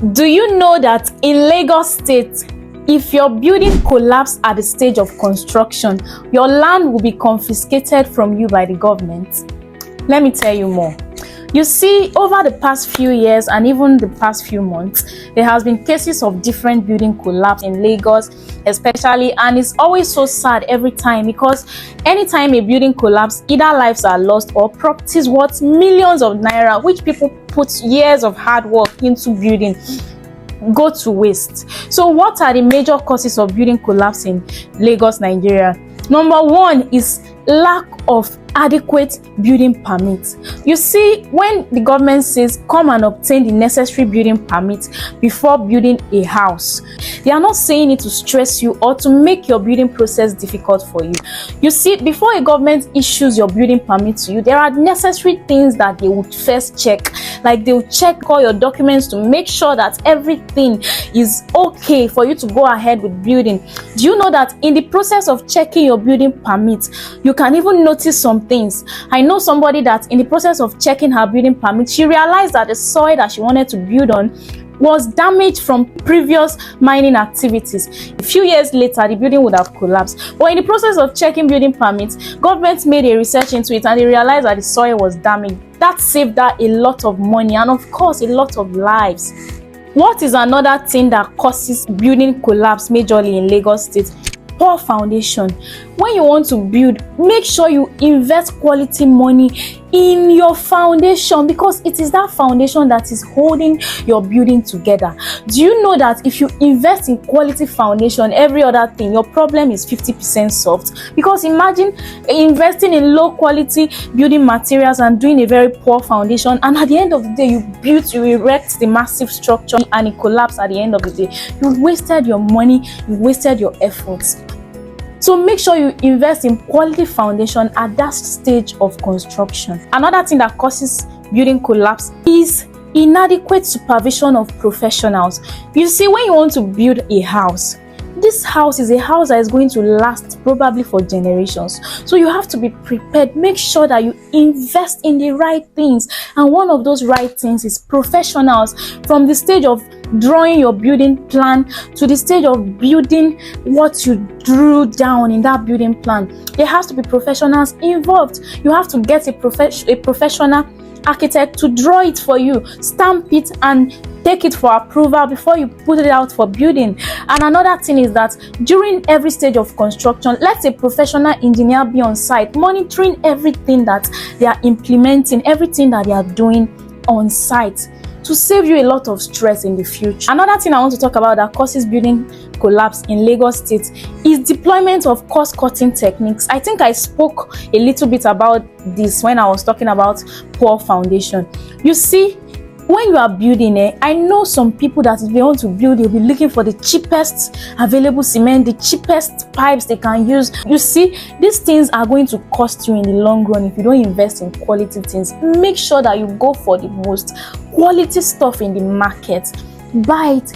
Do you know that in Lagos State, if your building collapses at the stage of construction, your land will be confiscated from you by the government? Let me tell you more. You see, over the past few years and even the past few months, there has been cases of different building collapse in Lagos, especially, and it's always so sad every time, because anytime a building collapses, either lives are lost or properties worth millions of naira, which people put years of hard work into building, go to waste. So what are the major causes of building collapse in Lagos, Nigeria? Number one is lack of adequate building permits. You see, when the government says come and obtain the necessary building permits before building a house, they are not saying it to stress you or to make your building process difficult for you. You see, before a government issues your building permit to you, there are necessary things that they would first check. Like, they will check all your documents to make sure that everything is okay for you to go ahead with building. Do you know that in the process of checking your building permit, you can even notice some things? I know somebody that in the process of checking her building permit, she realized that the soil that she wanted to build on was damaged from previous mining activities. A few years later, the building would have collapsed. But in the process of checking building permits, government made a research into it and they realized that the soil was damaged. That saved her a lot of money and, of course, a lot of lives. What is another thing that causes building collapse majorly in Lagos State? Poor foundation. When you want to build, make sure you invest quality money in your foundation, because it is that foundation that is holding your building together. Do you know that if you invest in quality foundation, every other thing, your problem is 50% solved? Because imagine investing in low quality building materials and doing a very poor foundation, and at the end of the day, you erect the massive structure and it collapses at the end of the day. You wasted your money, you wasted your efforts. So make sure you invest in quality foundation at that stage of construction. Another thing that causes building collapse is inadequate supervision of professionals. You see, when you want to build a house, this house is a house that is going to last probably for generations. So you have to be prepared. Make sure that you invest in the right things. And one of those right things is professionals. From the stage of drawing your building plan to the stage of building what you drew down in that building plan, there has to be professionals involved. You have to get a professional architect to draw it for you, stamp it, and take it for approval before you put it out for building. And another thing is that during every stage of construction, let a professional engineer be on site, monitoring everything that they are implementing, everything that they are doing on site, to save you a lot of stress in the future. Another thing I want to talk about that causes building collapse in Lagos State is deployment of cost-cutting techniques. I think I spoke a little bit about this when I was talking about poor foundation. You see, when you are building, I know some people that if they want to build, they'll be looking for the cheapest available cement, the cheapest pipes they can use. You see, these things are going to cost you in the long run if you don't invest in quality things. Make sure that you go for the most quality stuff in the market. Buy it,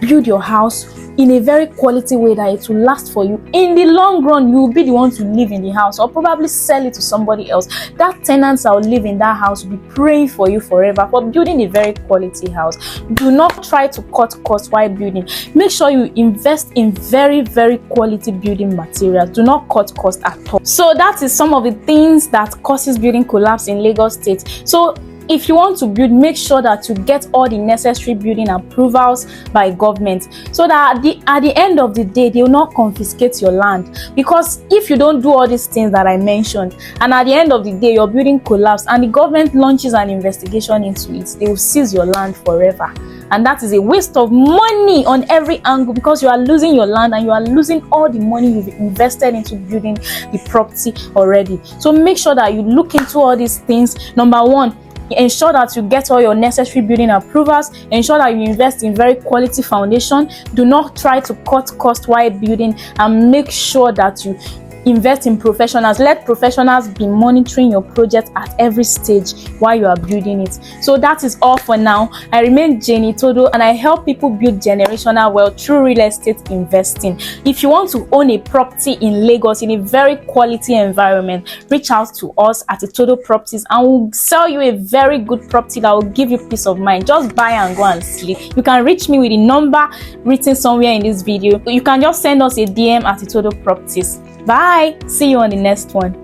build your house in a very quality way that it will last for you. In the long run, you will be the one to live in the house or probably sell it to somebody else. That tenants that will live in that house will be praying for you forever for building a very quality house. Do not try to cut costs while building. Make sure you invest in very, very quality building materials. Do not cut costs at all. So that is some of the things that causes building collapse in Lagos State. So if you want to build, make sure that you get all the necessary building approvals by government, so that at the end of the day, they will not confiscate your land. Because if you don't do all these things that I mentioned, and at the end of the day, your building collapses and the government launches an investigation into it, they will seize your land forever. And that is a waste of money on every angle, because you are losing your land and you are losing all the money you've invested into building the property already. So make sure that you look into all these things. Number one, ensure that you get all your necessary building approvals. Ensure that you invest in very quality foundation. Do not try to cut cost while building, and make sure that you invest in professionals. Let professionals be monitoring your project at every stage while you are building it. So that is all for now. I remain Jane Itodo, and I help people build generational wealth through real estate investing. If you want to own a property in Lagos in a very quality environment, reach out to us at Itodoproperties, and we'll sell you a very good property that will give you peace of mind. Just buy and go and sleep. You can reach me with the number written somewhere in this video. You can just send us a DM at Itodoproperties. Bye. See you on the next one.